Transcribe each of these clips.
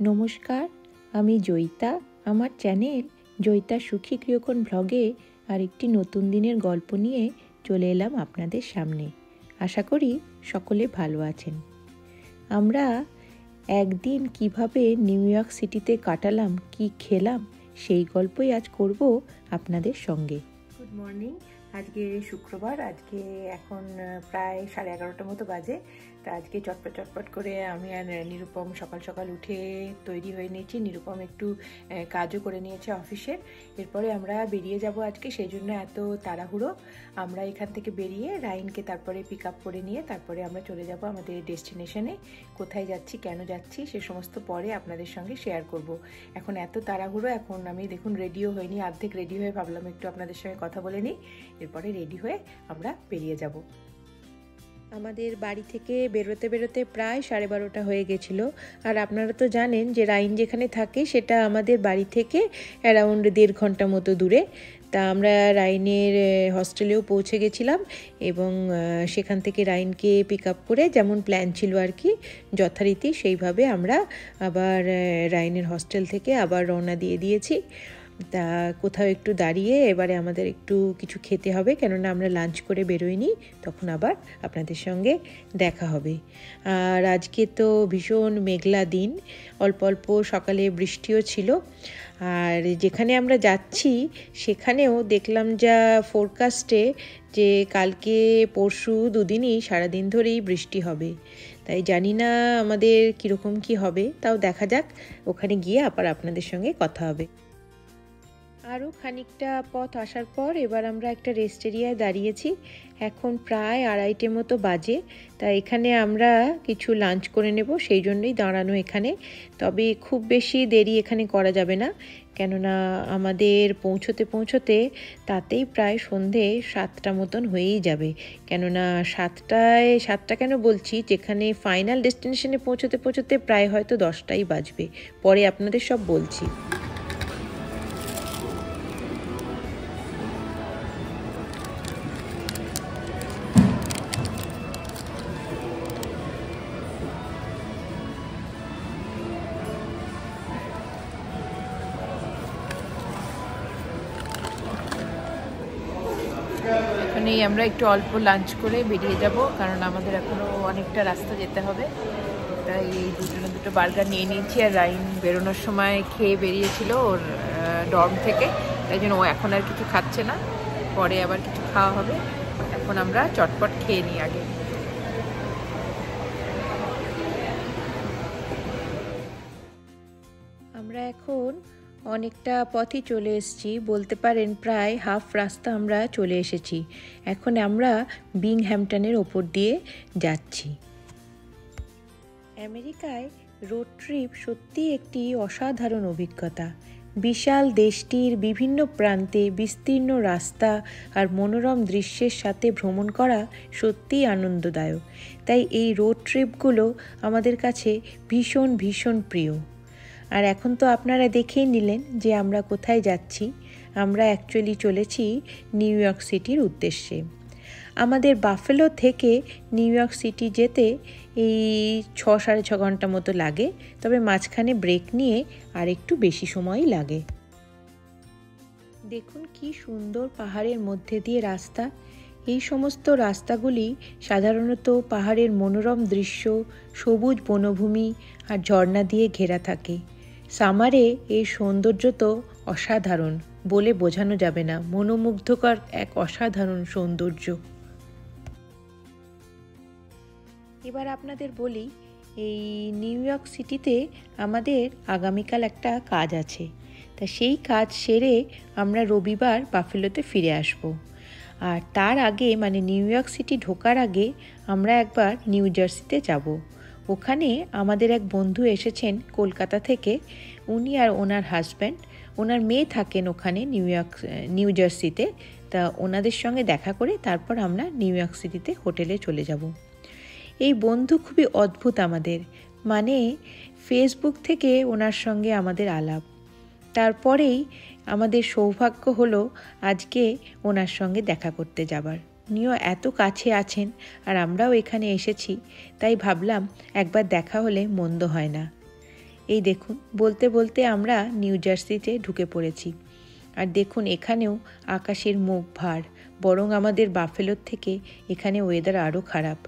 নমস্কার, আমি জয়িতা। আমার চ্যানেল জয়িতা সুখী গৃহকোণ ব্লগে আরেকটি নতুন দিনের গল্প নিয়ে চলে এলাম আপনাদের সামনে। আশা করি সকলে ভালো আছেন। আমরা একদিন কিভাবে নিউ ইয়র্ক সিটিতে কাটালাম, কি খেলাম, সেই গল্পই আজ করব আপনাদের সঙ্গে। Good morning. আজকে শুক্রবার, আজকে এখন প্রায় 11:30 মতো বাজে। তা আজকে চটপট করে আমি আর নিরুপম সকাল সকাল উঠে তৈরি হয়ে নিয়েছি। নিরুপম একটু কাজও করে নিয়েছে অফিসের। এরপরে আমরা বেরিয়ে যাব আজকে, সেই জন্য এত তাড়াহুড়ো। আমরা এখান থেকে বেরিয়ে রাইনকে তারপরে পিক আপ করে নিয়ে তারপরে আমরা চলে যাব আমাদের ডেস্টিনেশনে। কোথায় যাচ্ছি, কেন যাচ্ছি, সে সমস্ত পরে আপনাদের সঙ্গে শেয়ার করব। এখন এত তাড়াহুড়ো, এখন আমি দেখুন রেডিও হয়নি, অর্ধেক রেডি হয়ে ভাবলাম একটু আপনাদের সঙ্গে কথা বলে নিই, এরপরে রেডি হয়ে আমরা বেরিয়ে যাব। আমাদের বাড়ি থেকে বেরোতে প্রায় 12:30 হয়ে গেছিলো। আর আপনারা তো জানেন যে রাইন যেখানে থাকে সেটা আমাদের বাড়ি থেকে অ্যারাউন্ড 1.5 ঘন্টা মতো দূরে। তা আমরা রাইনের হস্টেলেও পৌঁছে গেছিলাম এবং সেখান থেকে রাইনকে পিক আপ করে যেমন প্ল্যান ছিল আর কি যথারীতি সেইভাবে আমরা আবার রাইনের হস্টেল থেকে আবার রওনা দিয়েছি। তা কোথাও একটু দাঁড়িয়ে এবারে আমাদের একটু কিছু খেতে হবে, কেননা আমরা লাঞ্চ করে বেরোইনি, তখন আবার আপনাদের সঙ্গে দেখা হবে। আর আজকে তো ভীষণ মেঘলা দিন, অল্প অল্প সকালে বৃষ্টিও ছিল। আর যেখানে আমরা যাচ্ছি সেখানেও দেখলাম যা ফোরকাস্টে যে কালকে পরশু দুদিনই সারাদিন ধরেই বৃষ্টি হবে। তাই জানি না আমাদের কীরকম কি হবে, তাও দেখা যাক, ওখানে গিয়ে আবার আপনাদের সঙ্গে কথা হবে। আরও খানিকটা পথ আসার পর এবার আমরা একটা রেস্ট এরিয়ায় দাঁড়িয়েছি। এখন প্রায় 2:30 মতো বাজে। তা এখানে আমরা কিছু লাঞ্চ করে নেব, সেই জন্যই দাঁড়ানো এখানে। তবে খুব বেশি দেরি এখানে করা যাবে না, কেননা আমাদের পৌঁছতে তাতেই প্রায় সন্ধে 7টা মতন হয়েই যাবে। কেননা 7টা কেন বলছি, যেখানে ফাইনাল ডেস্টিনেশনে পৌঁছতে প্রায় হয়তো 10টাই বাজবে। পরে আপনাদের সব বলছি। এখানেই আমরা একটু অল্প লাঞ্চ করে বেরিয়ে যাব, কারণ আমাদের এখনও অনেকটা রাস্তা যেতে হবে। তাই এই দুটো বার্গার নিয়ে নিয়েছি। আর রাইন বেরোনোর সময় খেয়ে বেরিয়েছিল ওর ডর্ম থেকে, তাই জন্য ও এখন আর কিছু খাচ্ছে না, পরে আবার কিছু খাওয়া হবে। এখন আমরা চটপট খেয়ে নিই আগে। আমরা এখন অনেকটা পথই চলে এসেছি, বলতে পারেন প্রায় হাফ রাস্তা আমরা চলে এসেছি। এখন আমরা বিংহ্যাম্পটনের ওপর দিয়ে যাচ্ছি। আমেরিকায় রোড ট্রিপ সত্যিই একটি অসাধারণ অভিজ্ঞতা। বিশাল দেশটির বিভিন্ন প্রান্তে বিস্তীর্ণ রাস্তা আর মনোরম দৃশ্যের সাথে ভ্রমণ করা সত্যিই আনন্দদায়ক। তাই এই রোড ট্রিপগুলো আমাদের কাছে ভীষণ প্রিয়। আর এখন তো আপনারা দেখেই নিলেন যে আমরা কোথায় যাচ্ছি। আমরা অ্যাকচুয়ালি চলেছি নিউ ইয়র্ক সিটির উদ্দেশ্যে। আমাদের বাফেলো থেকে নিউ ইয়র্ক সিটি যেতে এই 6-6.5 ঘন্টা মতো লাগে, তবে মাঝখানে ব্রেক নিয়ে আর একটু বেশি সময়ই লাগে। দেখুন কি সুন্দর পাহাড়ের মধ্যে দিয়ে রাস্তা। এই সমস্ত রাস্তাগুলি সাধারণত পাহাড়ের মনোরম দৃশ্য, সবুজ বনভূমি আর ঝর্ণা দিয়ে ঘেরা থাকে। সামারে এই সৌন্দর্য তো অসাধারণ, বলে বোঝানো যাবে না। মনোমুগ্ধকর এক অসাধারণ সৌন্দর্য। এবার আপনাদের বলি, এই নিউ ইয়র্ক সিটিতে আমাদের আগামীকাল একটা কাজ আছে। তা সেই কাজ সেরে আমরা রবিবার বাফেলোতে ফিরে আসব। আর তার আগে মানে নিউ ইয়র্ক সিটি ঢোকার আগে আমরা একবার নিউ জার্সিতে যাব। ওখানে আমাদের এক বন্ধু এসেছেন কলকাতা থেকে। উনি আর ওনার হাজব্যান্ড, ওনার মেয়ে থাকেন ওখানে নিউ জার্সিতে। তা ওনাদের সঙ্গে দেখা করে তারপর আমরা নিউ ইয়র্ক সিটিতে হোটেলে চলে যাব। এই বন্ধু খুবই অদ্ভুত আমাদের, মানে ফেসবুক থেকে ওনার সঙ্গে আমাদের আলাপ। তারপরেই আমাদের সৌভাগ্য হলো আজকে ওনার সঙ্গে দেখা করতে যাবার। উনিও এত কাছে আছেন আর আমরাও এখানে এসেছি, তাই ভাবলাম একবার দেখা হলে মন্দ হয় না। এই দেখুন, বলতে বলতে আমরা নিউ জার্সিতে ঢুকে পড়েছি। আর দেখুন এখানেও আকাশের মুখ ভার, বরং আমাদের বাফেলোর থেকে এখানে ওয়েদার আরও খারাপ।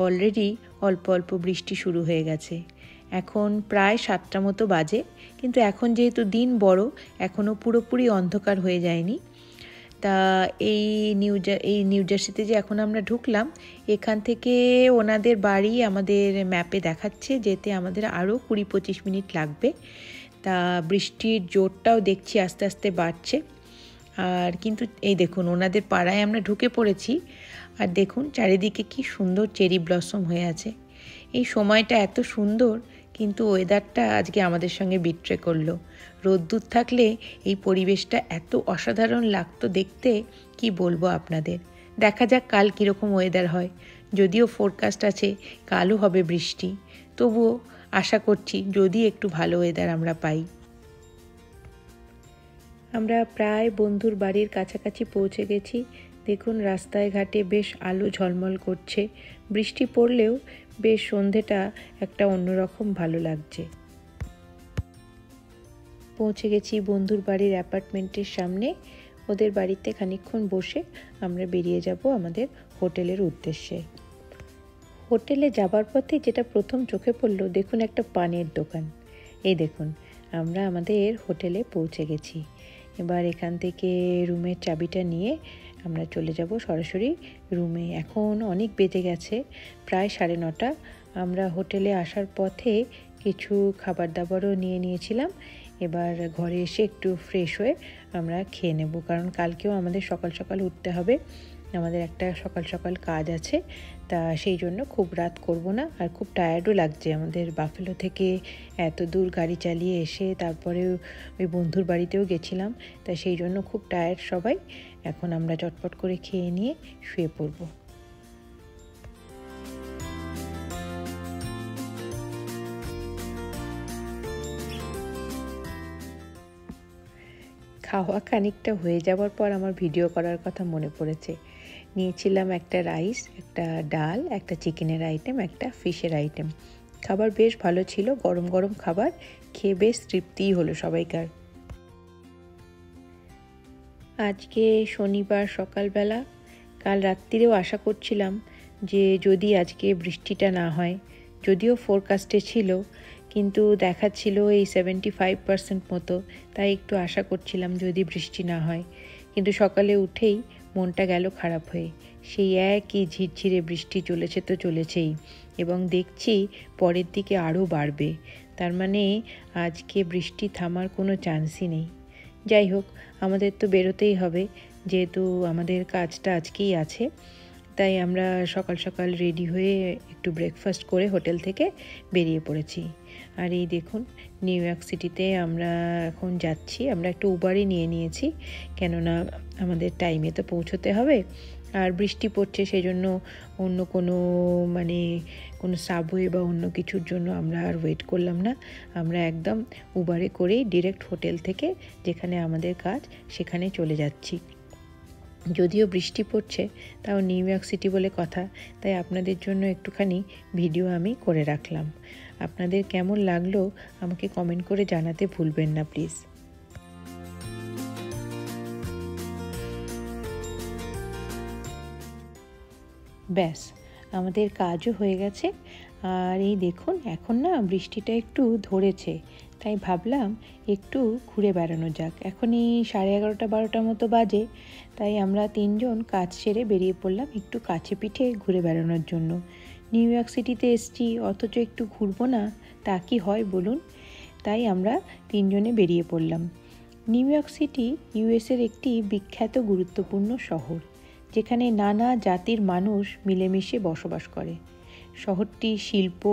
অলরেডি অল্প অল্প বৃষ্টি শুরু হয়ে গেছে। এখন প্রায় 7টা মতো বাজে, কিন্তু এখন যেহেতু দিন বড়, এখনও পুরোপুরি অন্ধকার হয়ে যায়নি। তা এই নিউ জার্সিতে যে এখন আমরা ঢুকলাম, এখান থেকে ওনাদের বাড়ি আমাদের ম্যাপে দেখাচ্ছে যেতে আমাদের আরও 20-25 মিনিট লাগবে। তা বৃষ্টির জোরটাও দেখছি আস্তে আস্তে বাড়ছে। আর কিন্তু এই দেখুন ওনাদের পাড়ায় আমরা ঢুকে পড়েছি। আর দেখুন চারিদিকে কি সুন্দর চেরি ব্লসম হয়ে আছে। এই সময়টা এত সুন্দর, কিন্তু ওয়েদারটা আজকে আমাদের সঙ্গে বিট্রে করলো। রোদ্দুর থাকলে এই পরিবেশটা এত অসাধারণ লাগতো দেখতে, কি বলবো আপনাদের। দেখা যাক কাল কীরকম ওয়েদার হয়। যদিও ফোরকাস্ট আছে কালও হবে বৃষ্টি, তবুও আশা করছি যদি একটু ভালো ওয়েদার আমরা পাই। আমরা প্রায় বন্ধুর বাড়ির কাছাকাছি পৌঁছে গেছি। দেখুন রাস্তায় ঘাটে বেশ আলো ঝলমল করছে। বৃষ্টি পড়লেও বেশ সন্ধেটা একটা অন্যরকম ভালো লাগছে। পৌঁছে গেছি বন্ধুর বাড়ির অ্যাপার্টমেন্টের সামনে। ওদের বাড়িতে খানিকক্ষণ বসে আমরা বেরিয়ে যাব আমাদের হোটেলের উদ্দেশ্যে। হোটেলে যাবার পথে যেটা প্রথম চোখে পড়লো, দেখুন একটা পানের দোকান। এই দেখুন আমরা আমাদের হোটেলে পৌঁছে গেছি। এবার এখান থেকে রুমের চাবিটা নিয়ে আমরা চলে যাব সরাসরি রুমে। এখন অনেক বেজে গেছে, প্রায় 9:30। আমরা হোটেলে আসার পথে কিছু খাবার দাবারও নিয়ে নিয়েছিলাম। এবার ঘরে এসে একটু ফ্রেশ হয়ে আমরা খেয়ে নেব, কারণ কালকেও আমাদের সকাল সকাল উঠতে হবে। আমাদের একটা সকাল সকাল কাজ আছে, তা সেই জন্য খুব রাত করব না। আর খুব টায়ার্ডও লাগছে আমাদের বাফেলো থেকে এত দূর গাড়ি চালিয়ে এসে, তারপরে ওই বন্ধুর বাড়িতেও গেছিলাম, তা সেই জন্য খুব টায়ার্ড সবাই। এখন আমরা চটপট করে খেয়ে নিয়ে শুয়ে পড়ব। খাওয়া খানিকটা হয়ে যাওয়ার পর আমার ভিডিও করার কথা মনে পড়েছে। নিয়েছিলাম একটা রাইস, একটা ডাল, একটা চিকেনের আইটেম, একটা ফিশের আইটেম। খাবার বেশ ভালো ছিল, গরম গরম খাবার খেয়ে বেশ তৃপ্তিই হলো সবাইকার। আজকে শনিবার সকালবেলা, কাল রাত্রিরেও আশা করছিলাম যে যদি আজকে বৃষ্টিটা না হয়। যদিও ফোরকাস্টে ছিল, কিন্তু দেখাচ্ছিল এই 75% মতো, তাই একটু আশা করছিলাম যদি বৃষ্টি না হয়। কিন্তু সকালে উঠেই মনটা গেল খারাপ হয়ে। সেই একই ঝিরঝিরে বৃষ্টি চলেছে তো চলেছেই, এবং দেখছি পরের দিকে আরও বাড়বে। তার মানে আজকে বৃষ্টি থামার কোনো চান্সই নেই। যাই হোক, আমাদের তো বেরোতেই হবে, যেহেতু আমাদের কাজটা আজকেই আছে। তাই আমরা সকাল সকাল রেডি হয়ে একটু ব্রেকফাস্ট করে হোটেল থেকে বেরিয়ে পড়েছি। আর এই দেখুন নিউ ইয়র্ক সিটিতে আমরা এখন যাচ্ছি। আমরা একটু উবারই নিয়ে নিয়েছি, কেননা আমাদের টাইমে তো পৌঁছতে হবে। আর বৃষ্টি পড়ছে, সেই জন্য অন্য কোনো সাবওয়ে বা অন্য কিছুর জন্য আমরা আর ওয়েট করলাম না। আমরা একদম উবারে করেই ডিরেক্ট হোটেল থেকে যেখানে আমাদের কাজ সেখানে চলে যাচ্ছি। যদিও বৃষ্টি পড়ছে, তাও নিউ ইয়র্ক সিটি বলে কথা, তাই আপনাদের জন্য একটুখানি ভিডিও আমি করে রাখলাম। আপনাদের কেমন লাগলো আমাকে কমেন্ট করে জানাতে ভুলবেন না প্লিজ। ব্যাস আমাদের কাজও হয়ে গেছে। আর এই দেখুন এখন না বৃষ্টিটা একটু ধরেছে, তাই ভাবলাম একটু ঘুরে বেড়ানো যাক। এখনই 11:30-12টা মতো বাজে, তাই আমরা 3জন কাজ সেরে বেরিয়ে পড়লাম একটু কাছে পিঠে ঘুরে বেড়ানোর জন্য। নিউ ইয়র্ক সিটিতে এসছি, অথচ একটু ঘুরবো না, তা কি হয় বলুন? তাই আমরা 3জনে বেরিয়ে পড়লাম। নিউ ইয়র্ক সিটি ইউএসের একটি বিখ্যাত গুরুত্বপূর্ণ শহর, যেখানে নানা জাতির মানুষ মিলেমিশে বসবাস করে। শহরটি শিল্প,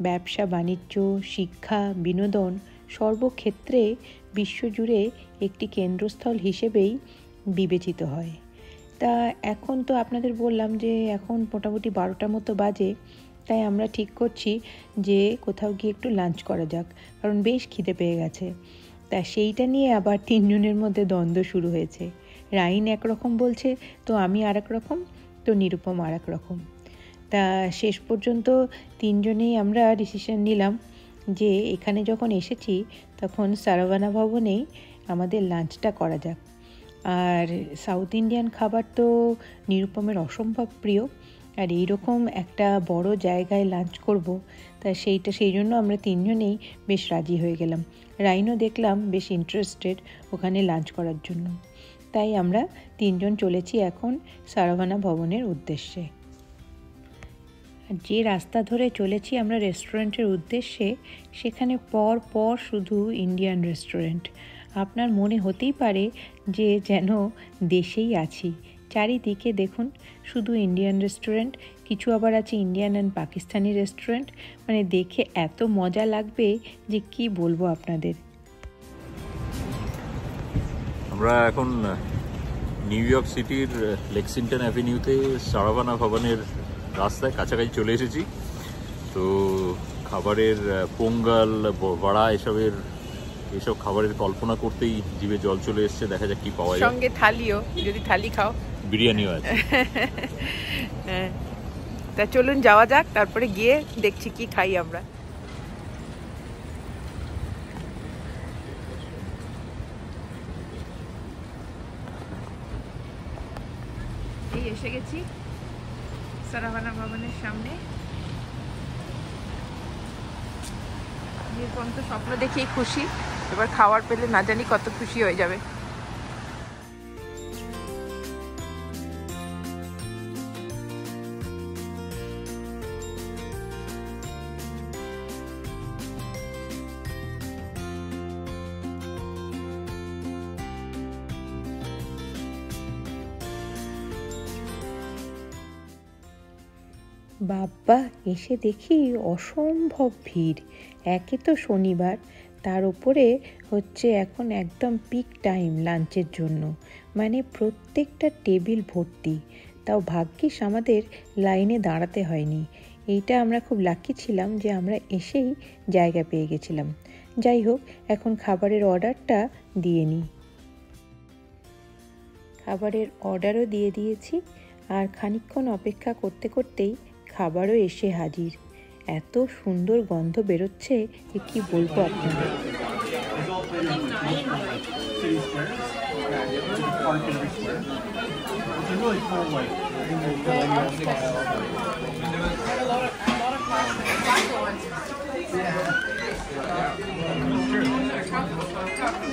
ব্যবসা বাণিজ্য, শিক্ষা, বিনোদন সর্বক্ষেত্রে বিশ্বজুড়ে একটি কেন্দ্রস্থল হিসেবেই বিবেচিত হয়। তা এখন তো আপনাদের বললাম যে এখন মোটামুটি 12টা মতো বাজে, তাই আমরা ঠিক করছি যে কোথাও গিয়ে একটু লাঞ্চ করা যাক, কারণ বেশ খিদে পেয়ে গেছে। তা সেইটা নিয়ে আবার 3জনের মধ্যে দ্বন্দ্ব শুরু হয়েছে। রাইন একরকম বলছে, তো আমি আর এক রকম, তো নিরুপম আর এক রকম। তা শেষ পর্যন্ত 3জনেই আমরা ডিসিশন নিলাম যে এখানে যখন এসেছি তখন সারাভানা ভবনেই আমাদের লাঞ্চটা করা যাক। আর সাউথ ইন্ডিয়ান খাবার তো নিরুপমের অসম্ভব প্রিয়, আর এইরকম একটা বড় জায়গায় লাঞ্চ করব, তা সেই জন্য আমরা তিনজনেই বেশ রাজি হয়ে গেলাম। রাইনও দেখলাম বেশ ইন্টারেস্টেড ওখানে লাঞ্চ করার জন্য, তাই আমরা তিনজন চলেছি এখন সারাভানা ভবনের উদ্দেশ্যে। যে রাস্তা ধরে চলেছি আমরা রেস্টুরেন্টের উদ্দেশ্যে, সেখানে পর পর শুধু ইন্ডিয়ান রেস্টুরেন্ট। আপনার মনে হতেই পারে যে যেন দেশেই আছি। চারিদিকে দেখুন শুধু ইন্ডিয়ান রেস্টুরেন্ট, কিছু আবার আছে ইন্ডিয়ান অ্যান্ড পাকিস্তানি রেস্টুরেন্ট। মানে দেখে এত মজা লাগবে যে কি বলবো আপনাদের। আমরা এখন নিউ ইয়র্ক সিটির লেক্সিংটন অ্যাভিনিউতে সারাভানা ভবনের রাস্তায় কাছাকাছি চলে এসেছি। তো খাবারের পোঙ্গল, বড়া এসব খাবারের কল্পনা করতেই জিভে জল চলে এসছে। দেখা যাক কি পাওয়া যায়। সঙ্গে থালিও, যদি থালি খাও। বিরিয়ানিও আছে। তা চলুন যাওয়া যাক, তারপরে গিয়ে দেখছি কি খাই আমরা। এই এসে গেছি সারাভানা ভবনের সামনে। এরকম তো স্বপ্ন দেখেই খুশি, এবার খাবার পেলে না জানি কত খুশি হয়ে যাবে। বাবা, এসে দেখি অসম্ভব ভিড়। একে তো শনিবার, তার উপরে হচ্ছে এখন একদম পিক টাইম লাঞ্চের জন্য, মানে প্রত্যেকটা টেবিল ভর্তি। তাও ভাগ্যিস আমাদের লাইনে দাঁড়াতে হয়নি। এইটা আমরা খুব লাকি ছিলাম যে আমরা এসেই জায়গা পেয়ে গেছিলাম। যাই হোক, এখন খাবারের অর্ডারটা দিয়ে নিই। খাবারের অর্ডারও দিয়ে দিয়েছি, আর খানিকক্ষণ অপেক্ষা করতে করতেই খাবারও এসে হাজির। এত সুন্দর গন্ধ বেরোচ্ছে যে কি বলবো আপনাদের।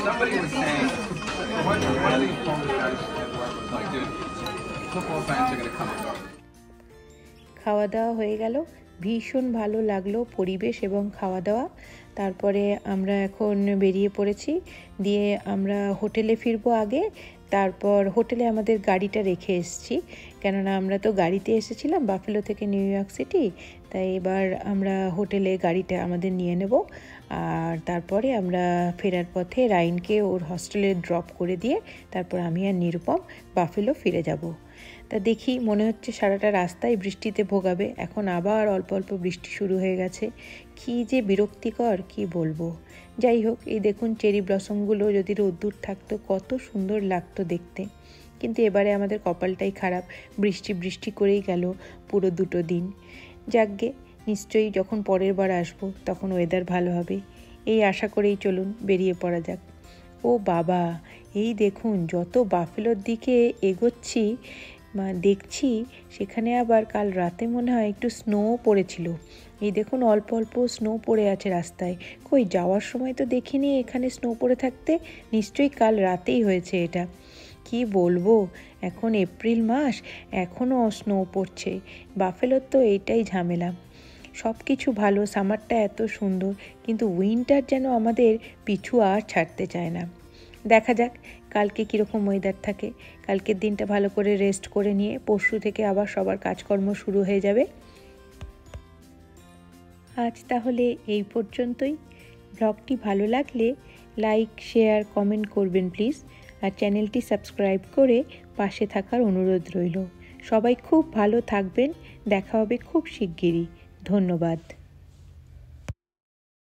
Somebody was saying, one of these Polish guys was like, dude, football fans are going to come. খাওয়া দাওয়া হয়ে গেল, ভীষণ ভালো লাগলো পরিবেশ এবং খাওয়া দাওয়া। তারপরে আমরা এখন বেরিয়ে পড়েছি, দিয়ে আমরা হোটেলে ফিরবো আগে। তারপর হোটেলে আমাদের গাড়িটা রেখে এসেছি, কেননা আমরা তো গাড়িতে এসেছিলাম বাফেলো থেকে নিউ ইয়র্ক সিটি, তাই এবার আমরা হোটেলে গাড়িটা আমাদের নিয়ে নেব। আর তারপরে আমরা ফেরার পথে রাইনকে ওর হস্টেলে ড্রপ করে দিয়ে তারপর আমি আর নিরুপম বাফেলো ফিরে যাব। তা দেখি, মনে হচ্ছে সারাটা রাস্তায় বৃষ্টিতে ভোগাবে। এখন আবার অল্প অল্প বৃষ্টি শুরু হয়ে গেছে, কি যে বিরক্তিকর কি বলবো। যাই হোক, এই দেখুন চেরি ব্লসমগুলো যদি রোদ্দুর থাকতো কত সুন্দর লাগতো দেখতে, কিন্তু এবারে আমাদের কপালটাই খারাপ, বৃষ্টি বৃষ্টি করেই গেল পুরো 2 দিন। যাকগে, নিশ্চয়ই যখন পরের বার আসবো তখন ওয়েদার ভালো হবে, এই আশা করেই চলুন বেরিয়ে পড়া যাক। ও বাবা, এই দেখুন যত বাফেলোর দিকে এগোচ্ছি দেখছি সেখানে আবার কাল রাতে মনে হয় একটু স্নো পড়েছিল। এই দেখুন অল্প অল্প স্নো পড়ে আছে রাস্তায়, কই যাওয়ার সময় তো দেখিনি এখানে স্নো পড়ে থাকতে। নিশ্চয়ই কাল রাতেই হয়েছে এটা। কি বলবো, এখন এপ্রিল মাস এখনও স্নো পড়ছে। বাফেলোর তো এইটাই ঝামেলা। সব কিছু ভালো, সামারটা এত সুন্দর, কিন্তু উইন্টার যেন আমাদের পিছু আর ছাড়তে চায় না। দেখা যাক কালকে কীরকম ওয়েদার থাকে। কালকের দিনটা ভালো করে রেস্ট করে নিয়ে পরশু থেকে আবার সবার কাজকর্ম শুরু হয়ে যাবে। আজ তাহলে এই পর্যন্তই। ব্লগটি ভালো লাগলে লাইক, শেয়ার, কমেন্ট করবেন প্লিজ, আর চ্যানেলটি সাবস্ক্রাইব করে পাশে থাকার অনুরোধ রইল। সবাই খুব ভালো থাকবেন, দেখা হবে খুব শিগগিরই। ধন্যবাদ।